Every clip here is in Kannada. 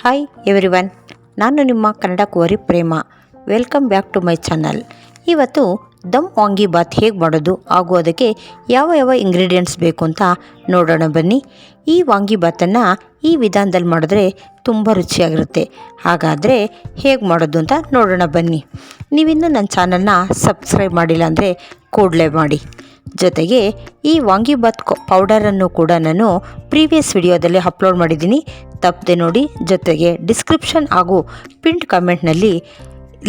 ಹಾಯ್ ಎವ್ರಿವನ್, ನಾನು ನಿಮ್ಮ ಕನ್ನಡ ಕುವರಿ Prema. Welcome back to my channel. ಇವತ್ತು ದಮ್ ವಾಂಗಿಬಾತ್ ಹೇಗೆ ಮಾಡೋದು ಹಾಗೂ ಅದಕ್ಕೆ ಯಾವ ಯಾವ ಇಂಗ್ರೀಡಿಯೆಂಟ್ಸ್ ಬೇಕು ಅಂತ ನೋಡೋಣ ಬನ್ನಿ. ಈ ವಾಂಗಿಬಾತನ್ನು ಈ ವಿಧಾನದಲ್ಲಿ ಮಾಡಿದ್ರೆ ತುಂಬ ರುಚಿಯಾಗಿರುತ್ತೆ. ಹಾಗಾದರೆ ಹೇಗೆ ಮಾಡೋದು ಅಂತ ನೋಡೋಣ ಬನ್ನಿ. ನೀವಿನ್ನೂ ನನ್ನ ಚಾನಲ್ನ ಸಬ್ಸ್ಕ್ರೈಬ್ ಮಾಡಿಲ್ಲ ಅಂದರೆ ಕೂಡಲೇ ಮಾಡಿ. ಜೊತೆಗೆ ಈ ವಾಂಗಿಬಾತ್ ಪೌಡರನ್ನು ಕೂಡ ನಾನು ಪ್ರೀವಿಯಸ್ ವಿಡಿಯೋದಲ್ಲಿ ಅಪ್ಲೋಡ್ ಮಾಡಿದ್ದೀನಿ, ತಪ್ಪದೆ ನೋಡಿ. ಜೊತೆಗೆ ಡಿಸ್ಕ್ರಿಪ್ಷನ್ ಹಾಗೂ ಪಿನ್ಡ್ ಕಮೆಂಟ್ನಲ್ಲಿ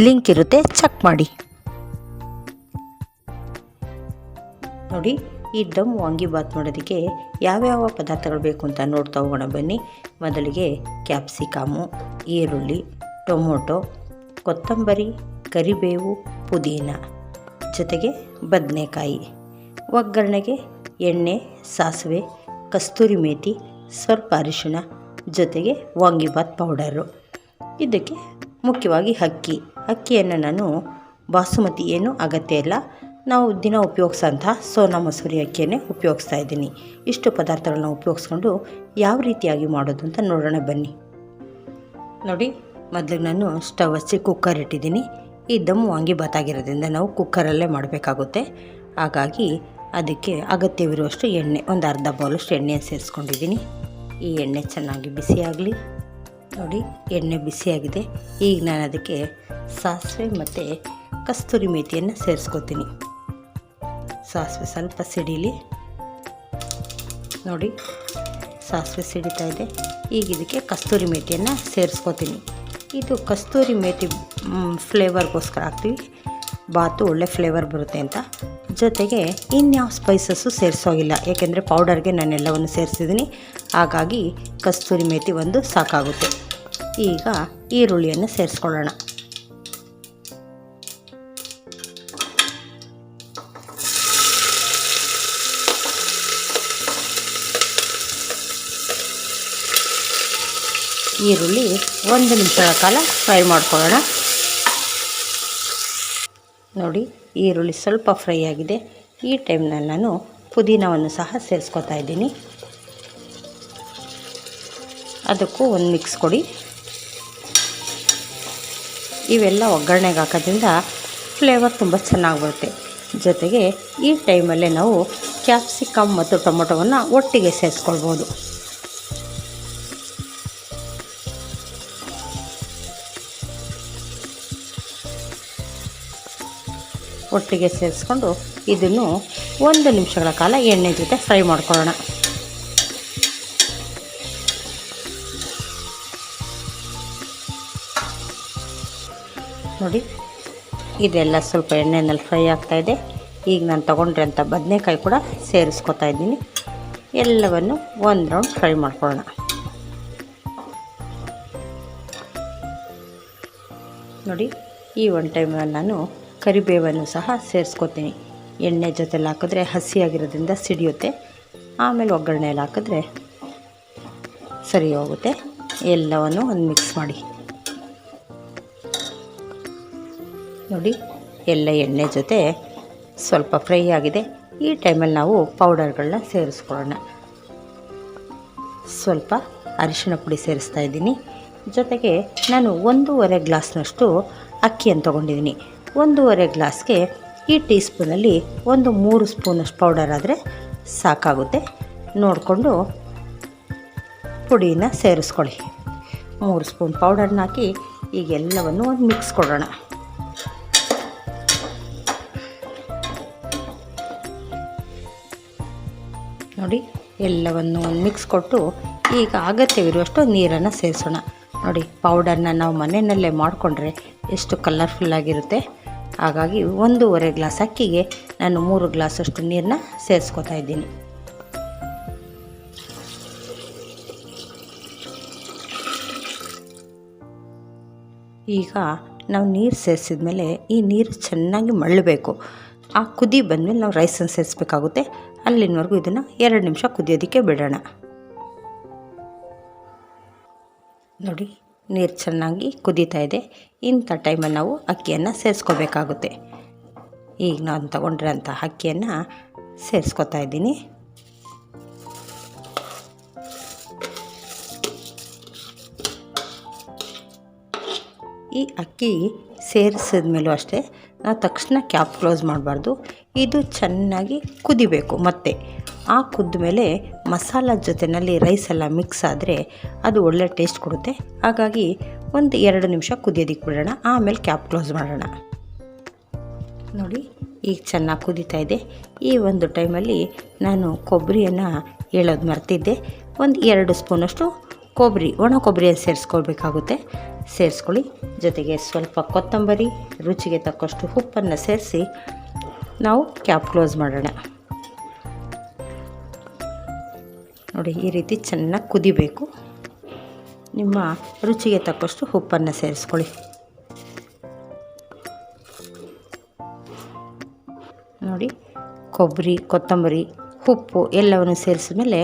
ಲಿಂಕ್ ಇರುತ್ತೆ, ಚೆಕ್ ಮಾಡಿ. ನೋಡಿ, ಈ ದಮ್ ವಾಂಗಿಬಾತ್ ಮಾಡೋದಕ್ಕೆ ಯಾವ್ಯಾವ ಪದಾರ್ಥಗಳು ಬೇಕು ಅಂತ ನೋಡ್ತಾ ಹೋಗೋಣ ಬನ್ನಿ. ಮೊದಲಿಗೆ ಕ್ಯಾಪ್ಸಿಕಮು, ಈರುಳ್ಳಿ, ಟೊಮೊಟೊ, ಕೊತ್ತಂಬರಿ, ಕರಿಬೇವು, ಪುದೀನ, ಜೊತೆಗೆ ಬದನೆಕಾಯಿ. ಒಗ್ಗರಣೆಗೆ ಎಣ್ಣೆ, ಸಾಸಿವೆ, ಕಸ್ತೂರಿ ಮೇಥಿ, ಸ್ವಲ್ಪ ಅರಿಶಿಣ, ಜೊತೆಗೆ ವಾಂಗಿಬಾತ್ ಪೌಡರು. ಇದಕ್ಕೆ ಮುಖ್ಯವಾಗಿ ಅಕ್ಕಿಯನ್ನು ನಾನು ಬಾಸುಮತಿ ಏನು ಅಗತ್ಯ ಇಲ್ಲ, ನಾವು ದಿನ ಉಪಯೋಗಿಸೋಂಥ ಸೋನಾ ಮಸೂರಿ ಅಕ್ಕಿಯನ್ನೇ ಉಪಯೋಗಿಸ್ತಾ ಇದ್ದೀನಿ. ಇಷ್ಟು ಪದಾರ್ಥಗಳನ್ನ ಉಪಯೋಗಿಸ್ಕೊಂಡು ಯಾವ ರೀತಿಯಾಗಿ ಮಾಡೋದು ಅಂತ ನೋಡೋಣ ಬನ್ನಿ. ನೋಡಿ, ಮೊದಲಿಗೆ ನಾನು ಸ್ಟವ್ ಹಚ್ಚಿ ಕುಕ್ಕರ್ ಇಟ್ಟಿದ್ದೀನಿ. ಈ ದಮ್ ವಾಂಗಿಬಾತ್ ಆಗಿರೋದ್ರಿಂದ ನಾವು ಕುಕ್ಕರಲ್ಲೇ ಮಾಡಬೇಕಾಗುತ್ತೆ. ಹಾಗಾಗಿ ಅದಕ್ಕೆ ಅಗತ್ಯವಿರುವಷ್ಟು ಎಣ್ಣೆ, ಒಂದು ಅರ್ಧ ಬೌಲಷ್ಟು ಎಣ್ಣೆಯನ್ನು ಸೇರಿಸ್ಕೊಂಡಿದ್ದೀನಿ. ಈ ಎಣ್ಣೆ ಚೆನ್ನಾಗಿ ಬಿಸಿಯಾಗಲಿ. ನೋಡಿ, ಎಣ್ಣೆ ಬಿಸಿಯಾಗಿದೆ. ಈಗ ನಾನು ಅದಕ್ಕೆ ಸಾಸಿವೆ ಮತ್ತು ಕಸ್ತೂರಿ ಮೇಥಿಯನ್ನು ಸೇರಿಸ್ಕೊತೀನಿ. ಸಾಸಿವೆ ಸ್ವಲ್ಪ ಸಿಡಿಲಿ. ನೋಡಿ, ಸಾಸಿವೆ ಸಿಡಿತಾ ಇದೆ. ಈಗ ಇದಕ್ಕೆ ಕಸ್ತೂರಿ ಮೇಥಿಯನ್ನು ಸೇರಿಸ್ಕೊತೀನಿ. ಇದು ಕಸ್ತೂರಿ ಮೇಥಿ ಫ್ಲೇವರ್ಗೋಸ್ಕರ ಹಾಕ್ತೀವಿ, ಬಾತು ಒಳ್ಳೆ ಫ್ಲೇವರ್ ಬರುತ್ತೆ ಅಂತ. ಜೊತೆಗೆ ಇನ್ಯಾವ ಸ್ಪೈಸಸ್ಸು ಸೇರಿಸೋಗಿಲ್ಲ, ಏಕೆಂದರೆ ಪೌಡರ್ಗೆ ನಾನೆಲ್ಲವನ್ನು ಸೇರಿಸಿದ್ದೀನಿ. ಹಾಗಾಗಿ ಕಸ್ತೂರಿ ಮೇಥಿ ಒಂದು ಸಾಕಾಗುತ್ತೆ. ಈಗ ಈರುಳ್ಳಿಯನ್ನು ಸೇರಿಸ್ಕೊಳ್ಳೋಣ. ಈರುಳ್ಳಿ 1 ನಿಮಿಷಗಳ ಕಾಲ ಫ್ರೈ ಮಾಡ್ಕೊಳ್ಳೋಣ. ನೋಡಿ, ಈರುಳ್ಳಿ ಸ್ವಲ್ಪ ಫ್ರೈ ಆಗಿದೆ. ಈ ಟೈಮ್ನಲ್ಲಿ ನಾನು ಪುದೀನವನ್ನು ಸಹ ಸೇರಿಸ್ಕೊತಾ ಇದ್ದೀನಿ. ಅದಕ್ಕೂ ಒಂದು ಮಿಕ್ಸ್ ಕೊಡಿ. ಇವೆಲ್ಲ ಒಗ್ಗರಣೆಗೆ ಹಾಕೋದ್ರಿಂದ ಫ್ಲೇವರ್ ತುಂಬ ಚೆನ್ನಾಗಿ ಬರುತ್ತೆ. ಜೊತೆಗೆ ಈ ಟೈಮಲ್ಲೇ ನಾವು ಕ್ಯಾಪ್ಸಿಕಮ್ ಮತ್ತು ಟೊಮೊಟೊವನ್ನು ಒಟ್ಟಿಗೆ ಸೇರಿಸ್ಕೊಳ್ಬೋದು. ಒಟ್ಟಿಗೆ ಸೇರಿಸ್ಕೊಂಡು ಇದನ್ನು 1 ನಿಮಿಷಗಳ ಕಾಲ ಎಣ್ಣೆ ಜೊತೆ ಫ್ರೈ ಮಾಡ್ಕೊಳ್ಳೋಣ. ನೋಡಿ, ಇದೆಲ್ಲ ಸ್ವಲ್ಪ ಎಣ್ಣೆಯಲ್ಲಿ ಫ್ರೈ ಆಗ್ತಾಯಿದೆ. ಈಗ ನಾನು ತೊಗೊಂಡಿರೋಂಥ ಬದನೆಕಾಯಿ ಕೂಡ ಸೇರಿಸ್ಕೊತಾ ಇದ್ದೀನಿ. ಎಲ್ಲವನ್ನು 1 ರೌಂಡ್ ಫ್ರೈ ಮಾಡ್ಕೊಳ್ಳೋಣ. ನೋಡಿ, ಈ ಒಂದು ಟೈಮಲ್ಲಿ ನಾನು ಕರಿಬೇವನ್ನು ಸಹ ಸೇರಿಸ್ಕೊತೀನಿ. ಎಣ್ಣೆ ಜೊತೆಲಿ ಹಾಕಿದ್ರೆ ಹಸಿಯಾಗಿರೋದ್ರಿಂದ ಸಿಡಿಯುತ್ತೆ, ಆಮೇಲೆ ಒಗ್ಗರಣೆಯಲ್ಲಿ ಹಾಕಿದ್ರೆ ಸರಿ ಹೋಗುತ್ತೆ. ಎಲ್ಲವನ್ನು ಒಂದು ಮಿಕ್ಸ್ ಮಾಡಿ. ನೋಡಿ, ಎಲ್ಲ ಎಣ್ಣೆ ಜೊತೆ ಸ್ವಲ್ಪ ಫ್ರೈ ಆಗಿದೆ. ಈ ಟೈಮಲ್ಲಿ ನಾವು ಪೌಡರ್ಗಳನ್ನ ಸೇರಿಸ್ಕೊಳ್ಳೋಣ. ಸ್ವಲ್ಪ ಅರಿಶಿಣ ಪುಡಿ ಸೇರಿಸ್ತಾ ಇದ್ದೀನಿ. ಜೊತೆಗೆ ನಾನು 1.5 ಗ್ಲಾಸ್ನಷ್ಟು ಅಕ್ಕಿಯನ್ನು ತೊಗೊಂಡಿದ್ದೀನಿ. 1.5 ಗ್ಲಾಸ್ಗೆ ಈ ಟೀ ಸ್ಪೂನಲ್ಲಿ 3 ಸ್ಪೂನಷ್ಟು ಪೌಡರ್ ಆದರೆ ಸಾಕಾಗುತ್ತೆ. ನೋಡಿಕೊಂಡು ಪುಡಿನ ಸೇರಿಸ್ಕೊಳ್ಳಿ. 3 ಸ್ಪೂನ್ ಪೌಡರ್ನ ಹಾಕಿ ಈಗ ಎಲ್ಲವನ್ನು ಒಂದು ಮಿಕ್ಸ್ ಕೊಡೋಣ. ನೋಡಿ, ಎಲ್ಲವನ್ನು ಒಂದು ಮಿಕ್ಸ್ ಕೊಟ್ಟು ಈಗ ಅಗತ್ಯವಿರುವಷ್ಟು ನೀರನ್ನು ಸೇರಿಸೋಣ. ನೋಡಿ, ಪೌಡರ್ನ ನಾವು ಮನೆಯಲ್ಲೇ ಮಾಡಿಕೊಂಡ್ರೆ ಎಷ್ಟು ಕಲರ್ಫುಲ್ಲಾಗಿರುತ್ತೆ. ಹಾಗಾಗಿ 1.5 ಗ್ಲಾಸ್ ಅಕ್ಕಿಗೆ ನಾನು 3 ಗ್ಲಾಸಷ್ಟು ನೀರನ್ನ ಸೇರಿಸ್ಕೊತಾ ಇದ್ದೀನಿ. ಈಗ ನಾವು ನೀರು ಸೇರಿಸಿದ ಮೇಲೆ ಈ ನೀರು ಚೆನ್ನಾಗಿ ಮಳ್ಳಬೇಕು. ಆ ಕುದಿ ಬಂದಮೇಲೆ ನಾವು ರೈಸನ್ನು ಸೇರಿಸ್ಬೇಕಾಗುತ್ತೆ. ಅಲ್ಲಿನವರೆಗೂ ಇದನ್ನು 2 ನಿಮಿಷ ಕುದಿಯೋದಕ್ಕೆ ಬಿಡೋಣ. ನೋಡಿ, ನೀರು ಚೆನ್ನಾಗಿ ಕುದೀತಾ ಇದೆ. ಇಂಥ ಟೈಮಲ್ಲಿ ನಾವು ಅಕ್ಕಿಯನ್ನು ಸೇರಿಸ್ಕೋಬೇಕಾಗುತ್ತೆ. ಈಗ ನಾನು ತೊಗೊಂಡಿರೋಂಥ ಅಕ್ಕಿಯನ್ನು ಸೇರಿಸ್ಕೊತಾ ಇದ್ದೀನಿ. ಈ ಅಕ್ಕಿ ಸೇರಿಸಿದ ಮೇಲೂ ಅಷ್ಟೇ ನಾವು ತಕ್ಷಣ ಕ್ಯಾಪ್ ಕ್ಲೋಸ್ ಮಾಡಬಾರ್ದು. ಇದು ಚೆನ್ನಾಗಿ ಕುದಿಬೇಕು. ಮತ್ತು ಆ ಕುದ್ದ ಮೇಲೆ ಮಸಾಲ ಜೊತೆಯಲ್ಲಿ ರೈಸ್ ಎಲ್ಲ ಮಿಕ್ಸ್ ಆದರೆ ಅದು ಒಳ್ಳೆ ಟೇಸ್ಟ್ ಕೊಡುತ್ತೆ. ಹಾಗಾಗಿ ಒಂದು 2 ನಿಮಿಷ ಕುದಿಯೋದಕ್ಕೆ ಬಿಡೋಣ, ಆಮೇಲೆ ಕ್ಯಾಪ್ ಕ್ಲೋಸ್ ಮಾಡೋಣ. ನೋಡಿ ಈಗ ಚೆನ್ನಾಗಿ ಕುದೀತಾ ಇದೆ. ಈ ಒಂದು ಟೈಮಲ್ಲಿ ನಾನು ಕೊಬ್ಬರಿಯನ್ನು ಹೇಳೋದು ಮರ್ತಿದ್ದೆ. ಒಂದು 2 ಸ್ಪೂನಷ್ಟು ಒಣ ಕೊಬ್ಬರಿಯನ್ನು ಸೇರಿಸ್ಕೊಳ್ಬೇಕಾಗುತ್ತೆ. ಸೇರಿಸ್ಕೊಳ್ಳಿ. ಜೊತೆಗೆ ಸ್ವಲ್ಪ ಕೊತ್ತಂಬರಿ, ರುಚಿಗೆ ತಕ್ಕಷ್ಟು ಉಪ್ಪನ್ನು ಸೇರಿಸಿ ನಾವು ಕ್ಯಾಪ್ ಕ್ಲೋಸ್ ಮಾಡೋಣ. ನೋಡಿ ಈ ರೀತಿ ಚೆನ್ನಾಗಿ ಕುದಿಬೇಕು. ನಿಮ್ಮ ರುಚಿಗೆ ತಕ್ಕಷ್ಟು ಉಪ್ಪನ್ನು ಸೇರಿಸ್ಕೊಳ್ಳಿ. ನೋಡಿ ಕೊಬ್ಬರಿ, ಕೊತ್ತಂಬರಿ, ಉಪ್ಪು ಎಲ್ಲವನ್ನು ಸೇರಿಸಿದ ಮೇಲೆ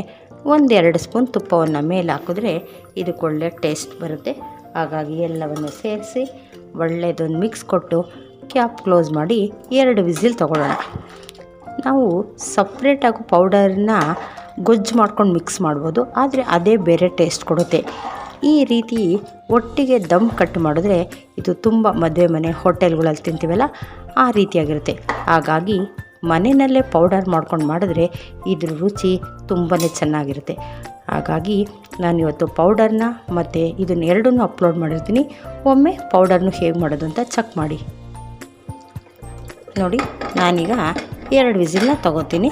1-2 ಸ್ಪೂನ್ ತುಪ್ಪವನ್ನು ಮೇಲೆ ಹಾಕಿದ್ರೆ ಇದಕ್ಕೆ ಒಳ್ಳೆ ಟೇಸ್ಟ್ ಬರುತ್ತೆ. ಹಾಗಾಗಿ ಎಲ್ಲವನ್ನು ಸೇರಿಸಿ ಒಳ್ಳೆಯದೊಂದು ಮಿಕ್ಸ್ ಕೊಟ್ಟು ಕ್ಯಾಪ್ ಕ್ಲೋಸ್ ಮಾಡಿ 2 ವಿಸಿಲ್ ತೊಗೊಳ್ಳೋಣ. ನಾವು ಸಪ್ರೇಟಾಗಿ ಪೌಡರನ್ನ ಗೊಜ್ಜು ಮಾಡ್ಕೊಂಡು ಮಿಕ್ಸ್ ಮಾಡ್ಬೋದು, ಆದರೆ ಅದೇ ಬೇರೆ ಟೇಸ್ಟ್ ಕೊಡುತ್ತೆ. ಈ ರೀತಿ ಒಟ್ಟಿಗೆ ದಮ್ ಕಟ್ ಮಾಡಿದ್ರೆ ಇದು ತುಂಬ ಮದುವೆ ಮನೆ, ಹೋಟೆಲ್ಗಳಲ್ಲಿ ತಿಂತೀವಲ್ಲ ಆ ರೀತಿಯಾಗಿರುತ್ತೆ. ಹಾಗಾಗಿ ಮನೆಯಲ್ಲೇ ಪೌಡರ್ ಮಾಡ್ಕೊಂಡು ಮಾಡಿದ್ರೆ ಇದ್ರ ರುಚಿ ತುಂಬಾ ಚೆನ್ನಾಗಿರುತ್ತೆ. ಹಾಗಾಗಿ ನಾನಿವತ್ತು ಪೌಡರ್ನ ಮತ್ತು ಇದನ್ನ ಎರಡನ್ನೂ ಅಪ್ಲೋಡ್ ಮಾಡಿರ್ತೀನಿ. ಒಮ್ಮೆ ಪೌಡರ್ನು ಹೇಗೆ ಮಾಡೋದು ಅಂತ ಚೆಕ್ ಮಾಡಿ. ನೋಡಿ ನಾನೀಗ 2 ವಿಸಿಲ್ನ ತಗೋತೀನಿ.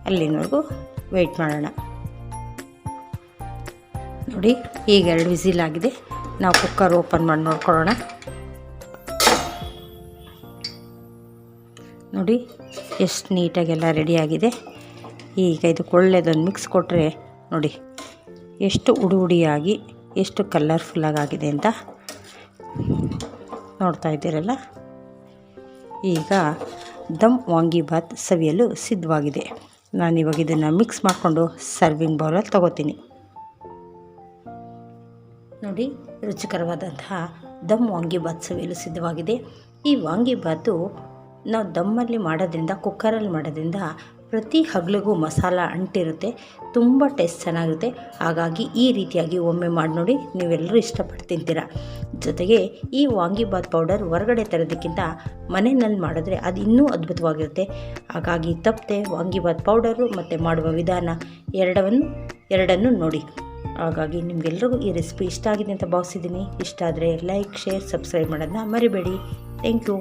ಅಲ್ಲಿನವರೆಗೂ ವೆಯ್ಟ್ ಮಾಡೋಣ. ನೋಡಿ ಈಗ 2 ವಿಸಿಲ್ ಆಗಿದೆ. ನಾವು ಕುಕ್ಕರ್ ಓಪನ್ ಮಾಡಿ ನೋಡ್ಕೊಳ್ಳೋಣ. ನೋಡಿ ಎಷ್ಟು ನೀಟಾಗೆಲ್ಲ ರೆಡಿಯಾಗಿದೆ. ಈಗ ಇದಕ್ಕೆ ಒಳ್ಳೆಯದೊಂದು ಮಿಕ್ಸ್ ಕೊಟ್ಟರೆ ನೋಡಿ ಎಷ್ಟು ಉಡಿಯಾಗಿ ಎಷ್ಟು ಕಲರ್ಫುಲ್ಲಾಗಿದೆ ಅಂತ ನೋಡ್ತಾ ಇದ್ದೀರಲ್ಲ. ಈಗ ದಮ್ ವಾಂಗಿಬಾತ್ ಸವಿಯಲು ಸಿದ್ಧವಾಗಿದೆ. ನಾನಿವಾಗ ಇದನ್ನು ಮಿಕ್ಸ್ ಮಾಡಿಕೊಂಡು ಸರ್ವಿಂಗ್ ಬೌಲಲ್ಲಿ ತಗೋತೀನಿ. ನೋಡಿ ರುಚಿಕರವಾದಂತಹ ದಮ್ ವಾಂಗಿಬಾತ್ ಸವಿಯಲು ಸಿದ್ಧವಾಗಿದೆ. ಈ ವಾಂಗಿಬಾತು ನಾವು ದಮ್ಮಲ್ಲಿ ಮಾಡೋದ್ರಿಂದ, ಕುಕ್ಕರಲ್ಲಿ ಮಾಡೋದ್ರಿಂದ ಪ್ರತಿ ಹಗ್ಲಿಗೂ ಮಸಾಲ ಅಂಟಿರುತ್ತೆ, ತುಂಬ ಟೇಸ್ಟ್ ಚೆನ್ನಾಗಿರುತ್ತೆ. ಹಾಗಾಗಿ ಈ ರೀತಿಯಾಗಿ ಒಮ್ಮೆ ಮಾಡಿ ನೋಡಿ, ನೀವೆಲ್ಲರೂ ಇಷ್ಟಪಟ್ಟು ತಿಂತೀರ. ಜೊತೆಗೆ ಈ ವಾಂಗಿಬಾತ್ ಪೌಡರ್ ಹೊರಗಡೆ ತರೋದಕ್ಕಿಂತ ಮನೆಯಲ್ಲಿ ಮಾಡಿದ್ರೆ ಅದು ಇನ್ನೂ ಅದ್ಭುತವಾಗಿರುತ್ತೆ. ಹಾಗಾಗಿ ತಪ್ಪದೆ ವಾಂಗಿಬಾತ್ ಪೌಡರು ಮತ್ತು ಮಾಡುವ ವಿಧಾನ ಎರಡನ್ನು ನೋಡಿ. ಹಾಗಾಗಿ ನಿಮಗೆಲ್ರಿಗೂ ಈ ರೆಸಿಪಿ ಇಷ್ಟ ಆಗಿದೆ ಅಂತ ಭಾವಿಸಿದ್ದೀನಿ. ಇಷ್ಟ ಆದರೆ ಲೈಕ್, ಶೇರ್, ಸಬ್ಸ್ಕ್ರೈಬ್ ಮಾಡೋದನ್ನ ಮರಿಬೇಡಿ. Thank you.